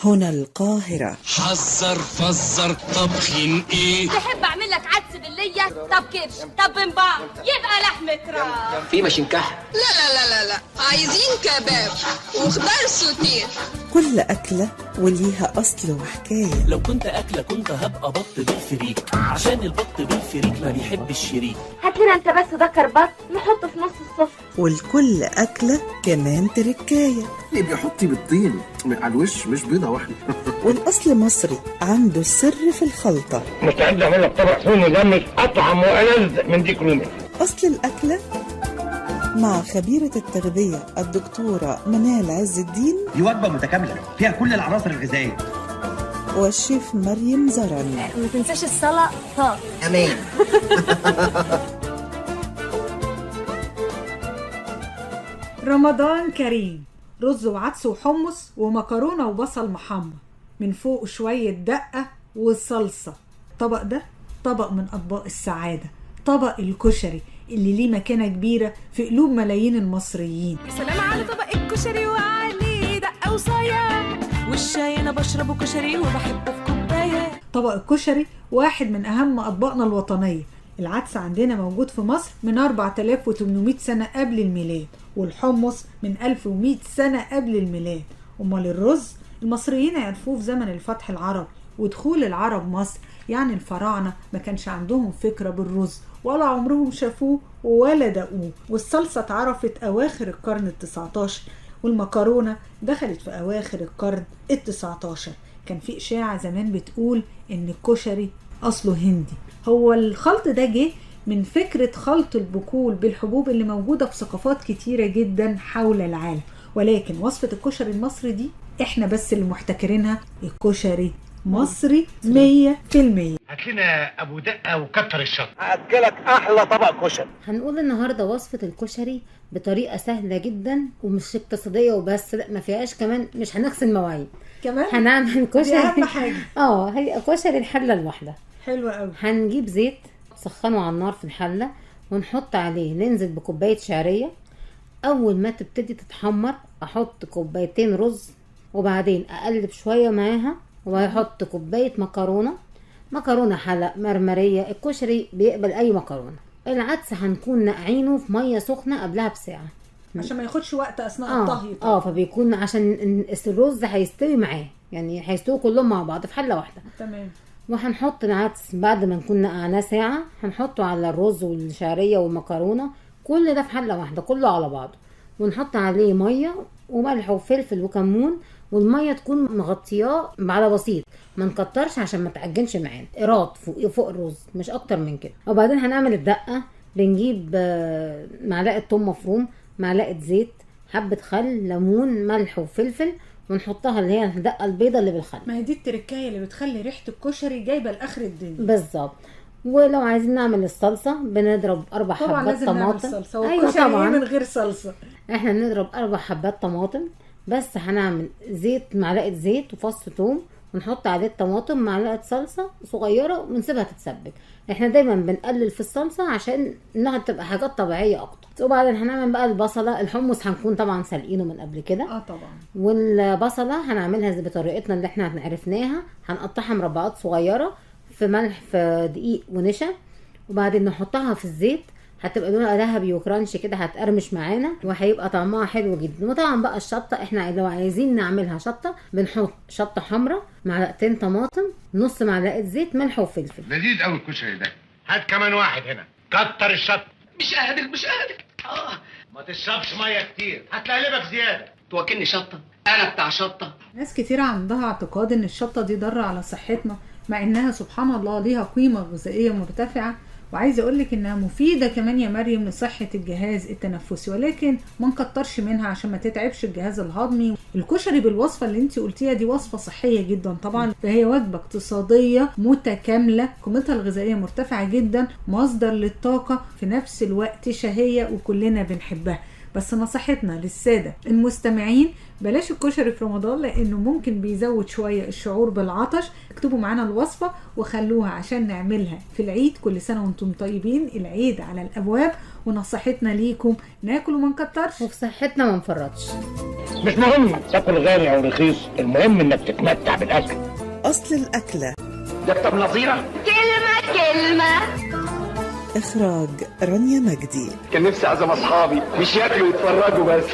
هنا القاهرة. حذر فزر طبخين ايه؟ تحب اعمل لك عدس بالليه؟ طب كرش، طب بنبار، يبقى لحمة راس. في مشنكح؟ لا عايزين كباب وخضار سوتيه. كل أكلة وليها أصل وحكاية. لو كنت أكلة كنت هبقى بط بالفريك، عشان البط بالفريك ما بيحب الشريك. هات لنا انت بس ذكر بط نحطه في نص السفرة. والكل أكلة كمان تركاية. اللي بيحطي بالطين على الوش مش بيضة واحدة. والأصل مصري عنده السر في الخلطة. مستعد أعمل لك طبق فول مجمد أطعم وألذ من ديك رومي. أصل الأكلة مع خبيرة التغذية الدكتورة منال عز الدين. دي وجبة متكاملة فيها كل العناصر الغذائية. والشيف مريم زرن. ما تنساش الصلاة طاق. أمان. رمضان كريم، رز وعدس وحمص ومكرونة وبصل محمر، من فوق شوية دقة والصلصة. الطبق ده طبق من أطباق السعادة، طبق الكشري اللي ليه مكانة كبيرة في قلوب ملايين المصريين. سلام على طبق الكشري وعليه دقة وصايا، والشاي أنا بشربه كشري وبحبه في كوباية. طبق الكشري واحد من أهم أطباقنا الوطنية. العدس عندنا موجود في مصر من 4800 سنة قبل الميلاد، والحمص من 1100 سنة قبل الميلاد. أمال الرز المصريين عرفوه في زمن الفتح العربي ودخول العرب مصر، يعني الفراعنة ما كانش عندهم فكرة بالرز ولا عمرهم شافوه ولا دقوه. والصلصة اتعرفت أواخر القرن ال19، والمكرونة دخلت في أواخر القرن ال19. كان في إشاعة زمان بتقول إن الكشري أصله هندي. هو الخلط ده جه من فكرة خلط البقول بالحبوب اللي موجودة في ثقافات كتيرة جدا حول العالم، ولكن وصفة الكشري المصري دي احنا بس اللي محتكرينها. الكشري مصري 100%. هات لنا أبو دقة وكتر الشطة. هأكلك أحلى طبق كشري. هنقول النهاردة وصفة الكشري بطريقة سهلة جدا ومش اقتصادية وبس، لا ما فيهاش كمان مش هنغسل مواعين كمان هنعمل كشري. دي أهم حاجة. هي كشري الحلة الواحدة. حلوة قوي. هنجيب زيت سخنه على النار في الحلة ونحط عليه، ننزل بكوباية شعرية. اول ما تبتدي تتحمر احط كوبايتين رز، وبعدين اقلب شوية معاها وهحط كوباية مكرونة حلق مرمرية. الكشري بيقبل اي مكرونة. العدس هنكون نقعينه في مية سخنة قبلها بساعة عشان ما ياخدش وقت اثناء الطهي. فبيكون عشان الرز هيستوي معاه، يعني هيستوي كلهم مع بعض في حلة واحدة. تمام. وهنحط العدس بعد ما نكون نقعناه ساعة، هنحطه على الرز والشعرية والمكرونة كل ده في حلة واحدة كله على بعضه، ونحط عليه مية وملح وفلفل وكمون، والمية تكون مغطياه على بسيط، ما نكترش عشان ما تعجنش معانا. ايراد فوق الرز مش اكتر من كده. وبعدين هنعمل الدقة. بنجيب معلقة توم مفروم، معلقة زيت، حبة خل، ليمون، ملح وفلفل، ونحطها اللي هي الدقة البيضة اللي بالخل. ما هي دي التركاية اللي بتخلي ريحة الكشري جايبة لآخر الدنيا. بالظبط. ولو عايزين نعمل الصلصة بنضرب 4 حبات طماطم. طبعا لازم نعمل صلصة. أيوة طبعا من غير صلصة. احنا بنضرب 4 حبات طماطم بس. هنعمل معلقة زيت وفص ثوم، ونحط عليه الطماطم، معلقة صلصة صغيرة، ونسيبها تتسبك. احنا دايما بنقلل في الصلصة عشان انها تبقى حاجات طبيعية اكتر. وبعدين هنعمل بقى البصلة. الحمص هنكون طبعا سلقينه من قبل كده. طبعا. والبصلة هنعملها بطريقتنا اللي احنا عرفناها، هنقطعها مربعات صغيرة في ملح في دقيق ونشا، وبعدين نحطها في الزيت. هتبقى لونها ذهبي وكرانشي كده، هتقرمش معانا وهيبقى طعمها حلو جدا. وطبعا بقى الشطه، احنا لو عايزين نعملها شطه بنحط شطه حمراء، معلقتين طماطم، نص معلقه زيت، ملح وفلفل. لذيذ قوي الكشري ده. هات كمان واحد هنا. كتر الشطه. مش قادر. ما تشربش ميه كتير هتقلبك زياده. توكلني شطة، أنا بتاع شطة. ناس كتير عندها اعتقاد ان الشطة دي ضارة على صحتنا، مع انها سبحان الله ليها قيمة غذائية مرتفعة، وعايزه اقولك انها مفيده كمان يا مريم لصحه الجهاز التنفسي، ولكن ما نكترش منها عشان ما تتعبش الجهاز الهضمي. الكشري بالوصفه اللي انت قلتيها دي وصفه صحيه جدا طبعا، فهي وجبه اقتصاديه متكامله، قيمتها الغذائيه مرتفعه جدا، مصدر للطاقه، في نفس الوقت شهيه وكلنا بنحبها. بس نصيحتنا للساده المستمعين بلاش الكشري في رمضان لانه ممكن بيزود شويه الشعور بالعطش. اكتبوا معانا الوصفه وخلوها عشان نعملها في العيد. كل سنه وانتم طيبين، العيد على الابواب، ونصيحتنا ليكم ناكل وما نكترش، وفي صحتنا ما نفرطش. مش مهم تاكل غالي او رخيص، المهم انك تتمتع بالاكل. أصل الأكلة. دكتور نظيرة كلمة إخراج رانيا مجدي. كان نفسي اعزم اصحابي مش ياكلوا ويتفرجوا بس.